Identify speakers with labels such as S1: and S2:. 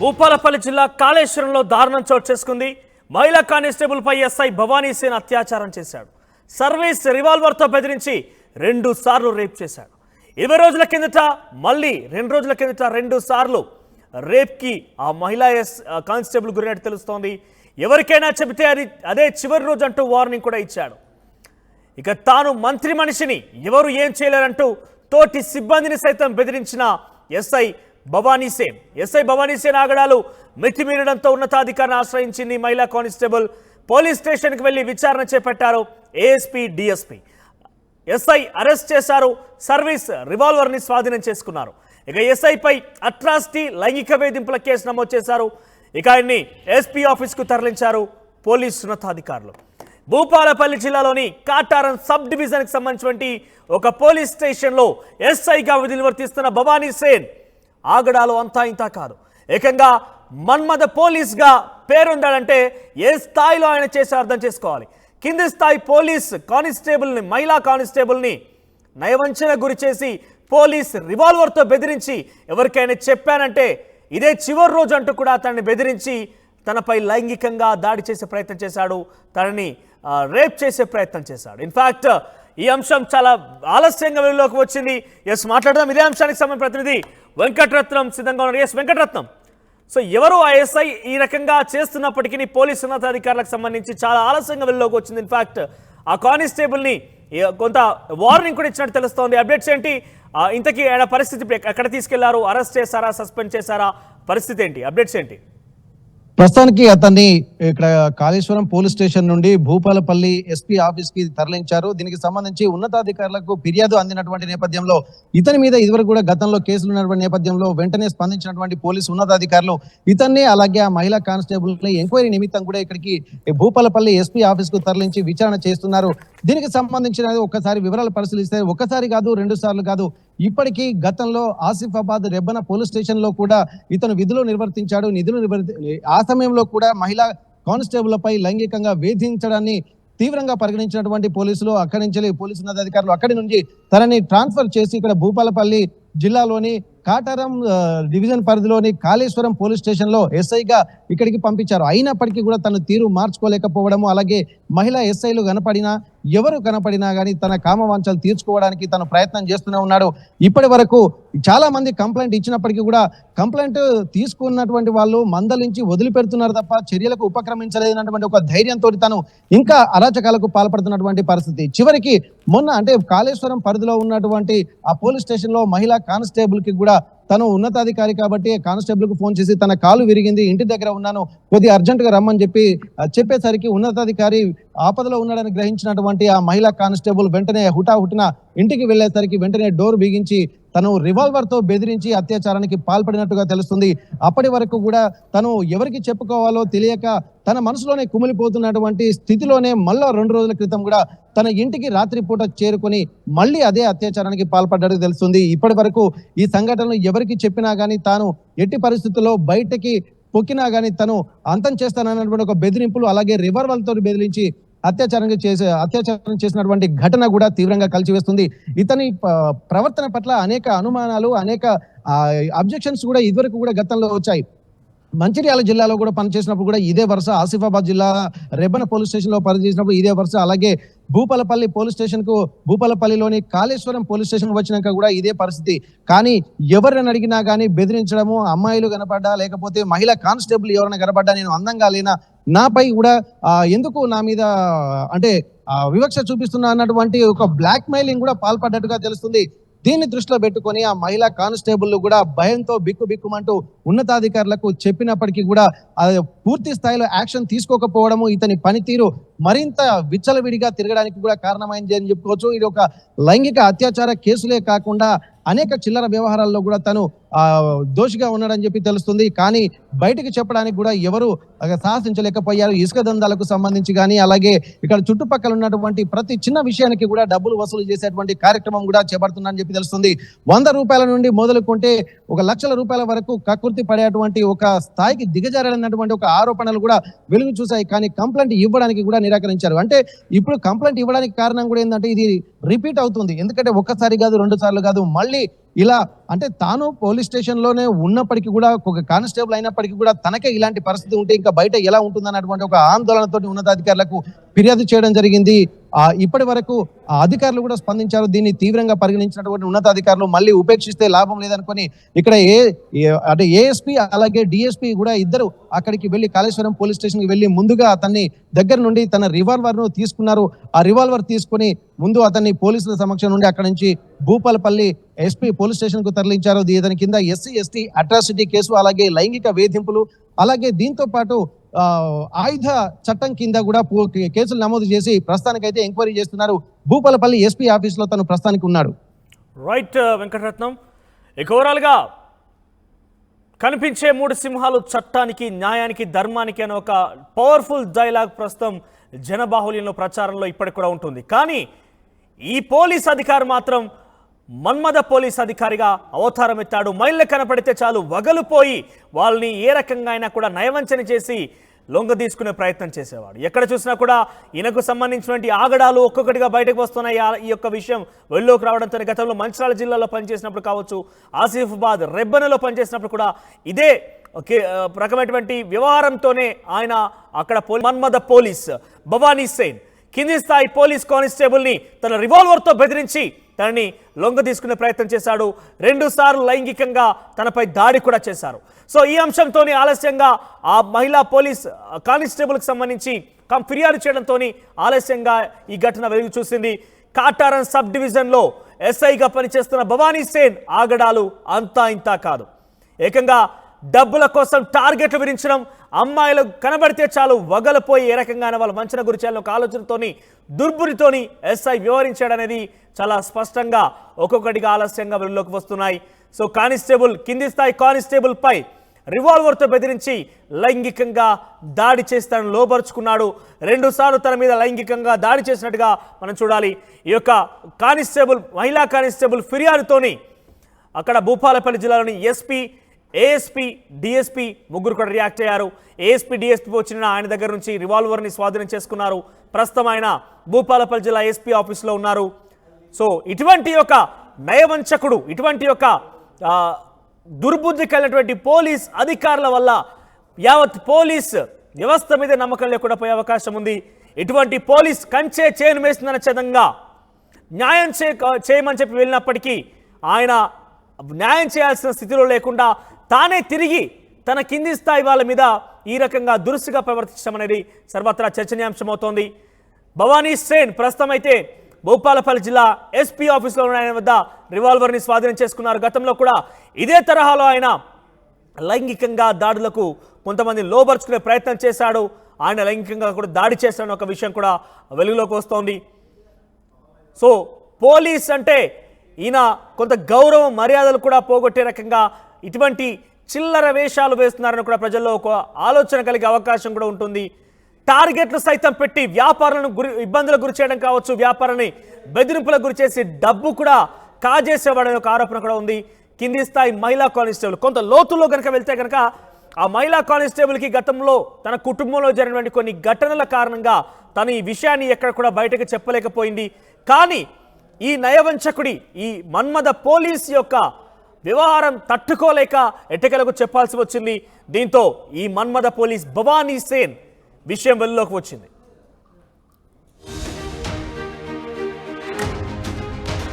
S1: భూపాలపల్లి జిల్లా కాళేశ్వరంలో దారుణం చోటు చేసుకుంది. మహిళా కానిస్టేబుల్ పై ఎస్ఐ భవానీ సేన్ అత్యాచారం చేశాడు. సర్వీస్ రివాల్వర్తో బెదిరించి 2 సార్లు రేప్ చేశాడు. 20 రోజుల కిందట మళ్ళీ 2 రోజుల కిందట 2 సార్లు రేప్కి ఆ మహిళా కానిస్టేబుల్ గురైనట్టు తెలుస్తోంది. ఎవరికైనా చెబితే అదే చివరి రోజు అంటూ వార్నింగ్ కూడా ఇచ్చాడు. ఇక తాను మంత్రి మనిషిని ఎవరు ఏం చేయలేరంటూ తోటి సిబ్బందిని సైతం బెదిరించిన ఎస్ఐ భవానీ సేన్ ఆగడాలు మితిమీరడంతో ఉన్నతాధికారిని ఆశ్రయించింది మహిళా కానిస్టేబుల్. పోలీస్ స్టేషన్కి వెళ్లి విచారణ చేపట్టారు ఏఎస్పీ, డిఎస్పీ. ఎస్ఐ అరెస్ట్ చేశారు. సర్వీస్ రివాల్వర్ని స్వాధీనం చేసుకున్నారు. ఇక ఎస్ఐపై అట్రాసిటీ, లైంగిక వేధింపుల కేసు నమోదు చేశారు. ఇక ఆయన్ని ఎస్పీ ఆఫీస్కు తరలించారు పోలీసు ఉన్నతాధికారులు. భూపాలపల్లి జిల్లాలోని కాటారం సబ్ డివిజన్కి సంబంధించినటువంటి ఒక పోలీస్ స్టేషన్లో ఎస్ఐగా విధులు నిర్వర్తిస్తున్న భవానీ సేన్ ఆగడాలు అంతా ఇంతా కాదు. ఏకంగా మన్మథ పోలీస్గా పేరుండాలంటే ఏ స్థాయిలో ఆయన చేసి అర్థం చేసుకోవాలి. కింది స్థాయి పోలీస్ కానిస్టేబుల్ని, మహిళా కానిస్టేబుల్ని నయవంచన గురి చేసి పోలీస్ రివాల్వర్తో బెదిరించి ఎవరికైనా చెప్పానంటే ఇదే చివరి రోజు అంటూ కూడా తనని బెదిరించి తనపై లైంగికంగా దాడి చేసే ప్రయత్నం చేశాడు. తనని రేప్ చేసే ప్రయత్నం చేశాడు. ఇన్ఫాక్ట్ ఈ అంశం చాలా ఆలస్యంగా వెలుగులోకి వచ్చింది. మాట్లాడదాం. ఇదే అంశానికి సంబంధించిన ప్రతినిధి వెంకటరత్నం సిద్ధంగా ఉన్నారు. వెంకటరత్నం, సో ఎవరు ఆ ఎస్ఐ ఈ రకంగా చేస్తున్నప్పటికీ పోలీసు ఉన్నతాధికారులకు సంబంధించి చాలా ఆలస్యంగా వెలుగులోకి వచ్చింది. ఇన్ఫాక్ట్ ఆ కానిస్టేబుల్ని కొంత వార్నింగ్ కూడా ఇచ్చినట్టు తెలుస్తోంది. అప్డేట్స్ ఏంటి? ఇంతకీ ఆయన పరిస్థితి ఎక్కడ తీసుకెళ్లారు? అరెస్ట్ చేశారా? సస్పెండ్ చేశారా? పరిస్థితి ఏంటి? అప్డేట్స్ ఏంటి?
S2: ప్రస్తుతానికి అతన్ని ఇక్కడ కాళేశ్వరం పోలీస్ స్టేషన్ నుండి భూపాలపల్లి ఎస్పీ ఆఫీస్ కి తరలించారు. దీనికి సంబంధించి ఉన్నతాధికారులకు ఫిర్యాదు అందినటువంటి నేపథ్యంలో ఇతని మీద ఇదివరకు కూడా గతంలో కేసులు ఉన్నటువంటి నేపథ్యంలో వెంటనే స్పందించినటువంటి పోలీసు ఉన్నతాధికారులు ఇతన్ని అలాగే ఆ మహిళా కానిస్టేబుల్ ఎంక్వైరీ నిమిత్తం కూడా ఇక్కడికి భూపాలపల్లి ఎస్పీ ఆఫీస్ కు తరలించి విచారణ చేస్తున్నారు. దీనికి సంబంధించిన ఒక్కసారి వివరాలు పరిశీలిస్తే ఒక్కసారి కాదు, 2 సార్లు కాదు, ఇప్పటికీ గతంలో ఆసిఫాబాద్ రెబ్బన పోలీస్ స్టేషన్ లో కూడా ఇతను విధులు నిర్వర్తించాడు. ఆ సమయంలో కూడా మహిళా కానిస్టేబుల్లపై లైంగికంగా వేధించడాన్ని తీవ్రంగా పరిగణించినటువంటి పోలీసులు అక్కడి నుంచి పోలీసు ఉన్నతాధికారులు అక్కడి నుంచి తనని ట్రాన్స్ఫర్ చేసి ఇక్కడ భూపాలపల్లి జిల్లాలోని కాటారం డివిజన్ పరిధిలోని కాళేశ్వరం పోలీస్ స్టేషన్ లో ఎస్ఐగా ఇక్కడికి పంపించారు. అయినప్పటికీ కూడా తను తీరు మార్చుకోలేకపోవడము, అలాగే మహిళా ఎస్ఐలు ఎవరు కనపడినా కానీ తన కామవాంఛలు తీర్చుకోవడానికి తను ప్రయత్నం చేస్తూనే ఉన్నాడు. ఇప్పటి వరకు చాలా మంది కంప్లైంట్ ఇచ్చినప్పటికీ కూడా కంప్లైంట్ తీసుకున్నటువంటి వాళ్ళు మందలించి వదిలిపెడుతున్నారు తప్ప చర్యలకు ఉపక్రమించలేదన్నటువంటి ఒక ధైర్యంతో తను ఇంకా అరాచకాలకు పాల్పడుతున్నటువంటి పరిస్థితి. చివరికి మొన్న అంటే కాళేశ్వరం పరిధిలో ఉన్నటువంటి ఆ పోలీస్ స్టేషన్ లో మహిళా కానిస్టేబుల్ కి కూడా తను ఉన్నతాధికారి కాబట్టి కానిస్టేబుల్ కు ఫోన్ చేసి తన కాలు విరిగింది, ఇంటి దగ్గర ఉన్నాను, కొద్దిగా అర్జెంట్ గా రమ్మని చెప్పేసరికి ఉన్నతాధికారి ఆపదలో ఉన్నాడని గ్రహించినటువంటి ఆ మహిళా కానిస్టేబుల్ వెంటనే హుటాహుటిన ఇంటికి వెళ్లేసరికి వెంటనే డోర్ బిగించి తను రివాల్వర్ తో బెదిరించి అత్యాచారానికి పాల్పడినట్టుగా తెలుస్తుంది. అప్పటి వరకు కూడా తను ఎవరికి చెప్పుకోవాలో తెలియక తన మనసులోనే కుమిలిపోతున్నటువంటి స్థితిలోనే మళ్ళా 2 రోజుల క్రితం కూడా తన ఇంటికి రాత్రిపూట చేరుకొని మళ్ళీ అదే అత్యాచారానికి పాల్పడ్డట్టు తెలుస్తుంది. ఇప్పటి వరకు ఈ సంఘటనలు ఎవరికి చెప్పినా గానీ తాను ఎట్టి పరిస్థితుల్లో బయటకి పొక్కినా గానీ తను అంతం చేస్తానన్నటువంటి ఒక బెదిరింపులు, అలాగే రివాల్వర్తో బెదిరించి అత్యాచారం చేసినటువంటి ఘటన కూడా తీవ్రంగా కలిసివేస్తుంది. ఇతని ప్రవర్తన పట్ల అనేక అనుమానాలు, అనేక అబ్జెక్షన్స్ కూడా ఇదివరకు కూడా గతంలో వచ్చాయి. మంచిర్యాల జిల్లాలో కూడా పనిచేసినప్పుడు కూడా ఇదే వరుస, ఆసిఫాబాద్ జిల్లా రెబ్బన పోలీస్ స్టేషన్ లో పనిచేసినప్పుడు ఇదే వరుస, అలాగే భూపాలపల్లి పోలీస్ స్టేషన్ కు భూపాలపల్లిలోని కాళేశ్వరం పోలీస్ స్టేషన్ వచ్చినాక కూడా ఇదే పరిస్థితి. కానీ ఎవరిని అడిగినా కానీ బెదిరించడము, అమ్మాయిలు కనపడ్డా లేకపోతే మహిళా కానిస్టేబుల్ ఎవరైనా కనపడ్డా నేను అందంగా లేనా, నాపై కూడా ఎందుకు నా మీద అంటే వివక్ష చూపిస్తున్నా అన్నటువంటి ఒక బ్లాక్ మెయిలింగ్ కూడా పాల్పడ్డట్టుగా తెలుస్తుంది. దీన్ని దృష్టిలో పెట్టుకొని ఆ మహిళా కానిస్టేబుల్ కూడా భయంతో బిక్కుబిక్కుమంటూ ఉన్నతాధికారులకు చెప్పినప్పటికీ కూడా పూర్తి స్థాయిలో యాక్షన్ తీసుకోకపోవడము ఇతని పనితీరు మరింత విచ్చలవిడిగా తిరగడానికి కూడా కారణమైంది అని చెప్పుకోవచ్చు. ఇది ఒక లైంగిక అత్యాచార కేసులే కాకుండా అనేక చిల్లర వ్యవహారాల్లో కూడా తను దోషిగా ఉన్నాడని చెప్పి తెలుస్తుంది. కానీ బయటకు చెప్పడానికి కూడా ఎవరు సాహసించలేకపోయారు. ఇసుక దందాలకు సంబంధించి కానీ అలాగే ఇక్కడ చుట్టుపక్కల ఉన్నటువంటి ప్రతి చిన్న విషయానికి కూడా డబ్బులు వసూలు చేసేటువంటి కార్యక్రమం కూడా చేపడుతుందని చెప్పి తెలుస్తుంది. 100 రూపాయల నుండి మొదలుకుంటే 1 లక్షల రూపాయల వరకు కక్కుర్తి పడేటువంటి ఒక స్థాయికి దిగజారనటువంటి ఒక ఆరోపణలు కూడా వెలుగు చూశాయి. కానీ కంప్లైంట్ ఇవ్వడానికి కూడా నిరాకరించారు. అంటే ఇప్పుడు కంప్లైంట్ ఇవ్వడానికి కారణం కూడా ఏంటంటే ఇది రిపీట్ అవుతుంది. ఎందుకంటే ఒక్కసారి కాదు, 2 సార్లు కాదు, మళ్ళీ ఇలా అంటే తాను పోలీస్ స్టేషన్ లోనే ఉన్నప్పటికీ కూడా ఒక కానిస్టేబుల్ అయినప్పటికీ కూడా తనకే ఇలాంటి పరిస్థితి ఉంటే ఇంకా బయట ఎలా ఉంటుందన్నటువంటి ఒక ఆందోళనతోటి ఉన్నతాధికారులకు ఫిర్యాదు చేయడం జరిగింది. ఇప్పటి వరకు అధికారులు కూడా స్పందించారు. దీన్ని తీవ్రంగా పరిగణించినటువంటి ఉన్నతాధికారులు మళ్ళీ ఉపేక్షిస్తే లాభం లేదనుకొని ఇక్కడ అంటే ఏఎస్పీ అలాగే డిఎస్పీ కూడా ఇద్దరు అక్కడికి వెళ్లి కాళేశ్వరం పోలీస్ స్టేషన్ కి వెళ్లి ముందుగా అతన్ని దగ్గర నుండి తన రివాల్వర్ ను తీసుకున్నారు. ఆ రివాల్వర్ తీసుకుని ముందు అతన్ని పోలీసుల సమక్షం నుండి అక్కడి నుంచి భూపాలపల్లి ఎస్పీ పోలీస్ స్టేషన్ కు తరలించారు. ఇతని కింద SC/ST అట్రాసిటీ కేసు అలాగే లైంగిక వేధింపులు అలాగే దీంతో పాటు ఆయుధ చట్టం కింద కూడా కేసులు నమోదు చేసి ప్రస్తుతానికైతే ఎంక్వైరీ చేస్తున్నారు. భూపాలపల్లి ఎస్పీ ఆఫీస్ లో తను ప్రస్తుతానికి ఉన్నాడు.
S1: రైట్ వెంకటరత్నం, ఇక ఓవరాల్ గా కనిపించే మూడు సింహాలు చట్టానికి, న్యాయానికి, ధర్మానికి అనే ఒక పవర్ఫుల్ డైలాగ్ ప్రస్తుతం జనబాహుల్యంలో ప్రచారంలో ఇప్పటికి కూడా ఉంటుంది. కానీ ఈ పోలీస్ అధికారి మాత్రం మన్మథ పోలీస్ అధికారిగా అవతారం ఎత్తాడు. మైళ్ళ కనపడితే చాలు వగలుపోయి వాళ్ళని ఏ రకంగా అయినా కూడా నయవంచన చేసి లొంగ తీసుకునే ప్రయత్నం చేసేవాడు. ఎక్కడ చూసినా కూడా ఈయనకు సంబంధించినటువంటి ఆగడాలు ఒక్కొక్కటిగా బయటకు వస్తున్నాయి. ఈ యొక్క విషయం వెల్లోకి రావడంతో గతంలో మంచిర్యాల జిల్లాలో పనిచేసినప్పుడు కావచ్చు, ఆసిఫాబాద్ రెబ్బెనలో పనిచేసినప్పుడు కూడా ఇదే రకమైనటువంటి వ్యవహారంతోనే ఆయన అక్కడ మన్మథ పోలీస్ భవానీ సేన్ కింది స్థాయి పోలీస్ కానిస్టేబుల్ని తన రివాల్వర్తో బెదిరించి తనని లొంగ తీసుకునే ప్రయత్నం చేశాడు. 2 సార్లు లైంగికంగా తనపై దాడి కూడా చేశారు. సో ఈ అంశంతోనే ఆలస్యంగా ఆ మహిళా పోలీస్ కానిస్టేబుల్కి సంబంధించి ఫిర్యాదు చేయడంతో ఆలస్యంగా ఈ ఘటన వెలుగు చూసింది. కాటారం సబ్ డివిజన్లో ఎస్ఐగా పనిచేస్తున్న భవానీ సేన్ ఆగడాలు అంతా ఇంతా కాదు. ఏకంగా డబ్బుల కోసం టార్గెట్లు విధించడం, అమ్మాయిలు కనబడితే చాలు వగలపోయి ఏ రకంగానే వాళ్ళ మంచన గురి చేయాలని ఒక ఆలోచనతోని దుర్బురితోని ఎస్ఐ వ్యవహరించాడనేది చాలా స్పష్టంగా ఒక్కొక్కటిగా ఆలస్యంగా వెలుగులోకి వస్తున్నాయి. సో కానిస్టేబుల్ కింది స్థాయి కానిస్టేబుల్ పై రివాల్వర్తో బెదిరించి లైంగికంగా దాడి చేస్తానని లోబరుచుకున్నాడు. 2 సార్లు తన మీద లైంగికంగా దాడి చేసినట్టుగా మనం చూడాలి. ఈ యొక్క కానిస్టేబుల్ మహిళా కానిస్టేబుల్ ఫిర్యాదుతోని అక్కడ భూపాలపల్లి జిల్లాలోని ఎస్పీ, ఏఎస్పీ, డిఎస్పీ ముగ్గురు కూడా రియాక్ట్ అయ్యారు. ఏఎస్పీ, డిఎస్పీ వచ్చిన ఆయన దగ్గర నుంచి రివాల్వర్ని స్వాధీనం చేసుకున్నారు. ప్రస్తుతం ఆయన భూపాలపల్లి జిల్లా ఎస్పీ ఆఫీస్లో ఉన్నారు. సో ఇటువంటి ఒక నయవంచకుడు, ఇటువంటి ఒక దుర్బుద్ధి కలిగినటువంటి పోలీస్ అధికారుల వల్ల యావత్ పోలీస్ వ్యవస్థ మీద నమ్మకం లేకుండా పోయే అవకాశం ఉంది. ఇటువంటి పోలీస్ కంచే చేను వేస్తుందన్న చదంగా న్యాయం చేయమని చెప్పి వెళ్ళినప్పటికీ ఆయన న్యాయం చేయాల్సిన స్థితిలో లేకుండా తానే తిరిగి తన కింది స్థాయి వాళ్ళ మీద ఈ రకంగా దురుసుగా ప్రవర్తించడం అనేది సర్వత్రా చర్చనీయాంశమవుతోంది. భవానీ సేన్ ప్రస్తుతం అయితే భూపాలపల్లి జిల్లా ఎస్పీ ఆఫీస్లో ఉన్న ఆయన వద్ద రివాల్వర్ని స్వాధీనం చేసుకున్నారు. గతంలో కూడా ఇదే తరహాలో ఆయన లైంగికంగా దాడులకు కొంతమంది లోబరుచుకునే ప్రయత్నం చేశాడు. ఆయన లైంగికంగా కూడా దాడి చేశాడని ఒక విషయం కూడా వెలుగులోకి వస్తోంది. సో పోలీస్ అంటే ఈయన కొంత గౌరవం మర్యాదలు కూడా పోగొట్టే రకంగా ఇటువంటి చిల్లర వేషాలు వేస్తున్నారని కూడా ప్రజల్లో ఒక ఆలోచన కలిగే అవకాశం కూడా ఉంటుంది. టార్గెట్లు సైతం పెట్టి వ్యాపారులను ఇబ్బందులకు గురి చేయడం కావచ్చు, వ్యాపారాన్ని బెదిరింపులకు గురి చేసి డబ్బు కూడా కాజేసేవాడనే ఒక ఆరోపణ కూడా ఉంది. కింది స్థాయి మహిళా కానిస్టేబుల్ కొంత లోతుల్లో కనుక వెళ్తే కనుక ఆ మహిళా కానిస్టేబుల్కి గతంలో తన కుటుంబంలో జరిగినటువంటి కొన్ని ఘటనల కారణంగా తను ఈ విషయాన్ని ఎక్కడ కూడా బయటకు చెప్పలేకపోయింది. కానీ ఈ నయవంచకుడి, ఈ మన్మథ పోలీస్ యొక్క వ్యవహారం తట్టుకోలేక ఎట్టకేలకు చెప్పాల్సి వచ్చింది. దీంతో ఈ మన్మథ పోలీస్ భవానీ సేన్ విషయం వెలుగులోకి వచ్చింది.